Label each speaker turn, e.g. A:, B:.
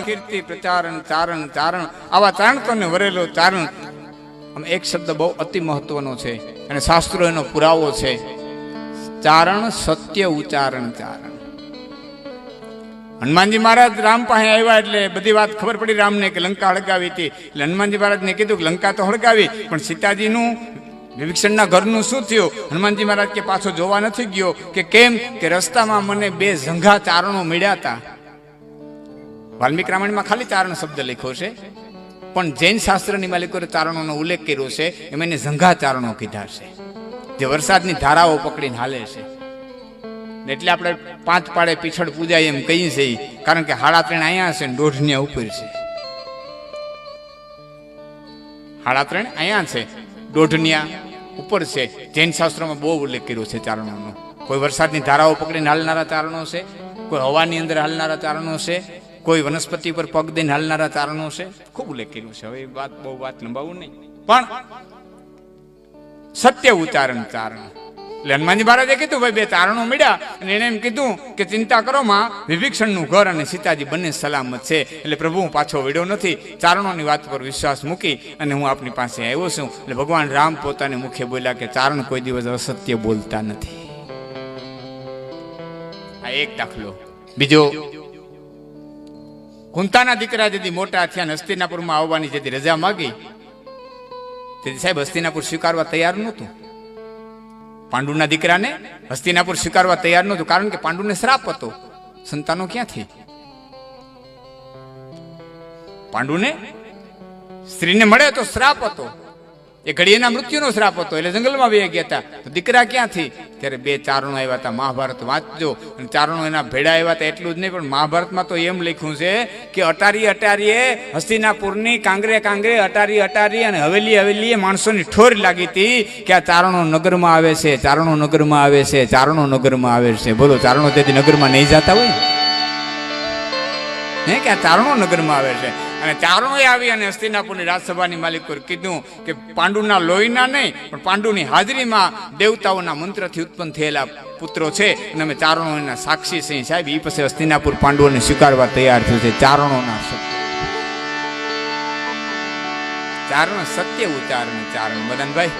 A: કીર્તિ પ્રચારણ ચારણ ચારણ આવા ચારણતોને વરેલો ચારણ. આમ એક શબ્દ બહુ અતિ મહત્વનો છે અને શાસ્ત્રો એનો પુરાવો છે. ચારણ સત્ય ઉચ્ચારણ ચારણ. હનુમાનજી મહારાજ રામ પાસે આવ્યા એટલે બધી વાત ખબર પડી રામને કે લંકા હળગાવી હતી. એટલે હનુમાનજી મહારાજને કીધું કે લંકા તો હળગાવી, પણ સીતાજીનું વિભીષણના ઘરનું શું થયું? હનુમાનજી મહારાજ કે પાછો જોવા નથી ગયો. કે કેમ? કે રસ્તામાં મને 2 ઝંઘા ચારણો મળ્યા હતા. વાલ્મીક રામાયણમાં ખાલી ચારણ શબ્દ લખ્યો છે, પણ જૈન શાસ્ત્રની માલિકોએ ચારણોનો ઉલ્લેખ કર્યો છે. એમ એને ઝંઘા ચારણો કીધા છે, જે વરસાદની ધારાઓ પકડીને હાલે છે. એટલે આપણે 5 પાડે પીછળ પૂજાય એમ કહીએ છીએ, કારણ કે 3.5 અહીંયા છે ને 1.5 ઉપર છે. 3.5 અહીંયા છે, 1.5 ઉપર છે. જૈન શાસ્ત્રોમાં બહુ ઉલ્લેખ કર્યો છે ચારણોનો. કોઈ વરસાદની ધારાઓ પકડીને હાલનારા ચારણો છે, કોઈ હવાની અંદર હાલનારા ચારણો છે, કોઈ વનસ્પતિ પર પગ દઈને હાલનારા ચારણો છે. ખૂબ ઉલ્લેખ કર્યો છે. હવે બહુ વાત લંબાવું નહીં, પણ સત્ય ઉચ્ચારણ ચારણ. એટલે હનુમાનજી મહારાજે કીધું ભાઈ 2 ચારણો મળ્યા અને એને એમ કીધું કે ચિંતા કરો માં, વિભીષણનું ઘર અને સીતાજી બંને સલામત છે. એટલે પ્રભુ હું પાછો વળ્યો નથી, ચારણોની વાત પર વિશ્વાસ મૂકી અને હું આપની પાસે આવ્યો છું. એટલે ભગવાન રામ પોતાને મુખે બોલ્યા કે ચારણ કોઈ દિવસ અસત્ય બોલતા નથી. આ એક દાખલો. બીજો, કુંતાના દીકરા જેથી મોટા થયા હસ્તિનાપુરમાં આવવાની જેથી રજા માગી, તેથી સાહેબ હસ્તિનાપુર સ્વીકારવા તૈયાર નહોતું. પાંડુના દીકરાને હસ્તિનાપુર સ્વીકારવા તૈયાર નહોતું, કારણ કે પાંડુને શ્રાપ હતો. સંતાનો ક્યાંથી? પાંડુને સ્ત્રીને મળે તો શ્રાપ હતો, એ ઘડી એના મૃત્યુનો શ્રાપ હતો. એટલે જંગલમાં વહી ગયા હતા. તો દીકરા ક્યાંથી? ત્યારે 2 ચારણો આવ્યા હતા. મહાભારત વાંચજો. અને ચારણો એના ભેડા આવ્યા હતા એટલું જ નહીં, પણ મહાભારતમાં તો એમ લખ્યું છે કે અટારીએ હસ્તિનાપુરની કાંગરે અટારી અને હવેલીએ માણસોની ઠોર લાગી હતી કે આ ચારણો નગરમાં આવે છે, ચારણો નગરમાં આવે છે, ચારણો નગરમાં આવે છે. બોલો, ચારણો તેથી નગરમાં નહીં જતા હોય હે કે આ ચારણો નગરમાં આવે છે. અને ચારણોએ આવી અને હસ્તિનાપુરની રાજસભાની માલિકોએ કીધું કે પાંડુના લોહીના નહીં, પણ પાંડુની હાજરીમાં દેવતાઓના મંત્રથી ઉત્પન્ન થયેલા પુત્રો છે અને અમે ચારણો એના સાક્ષી છીએ. સાહેબ, એ પછી હસ્તિનાપુર પાંડુઓને સ્વીકારવા તૈયાર થયું છે. ચારણોના સત્ય, ચારણ સત્ય ઉચ્ચારણ ચારણ. મદનભાઈ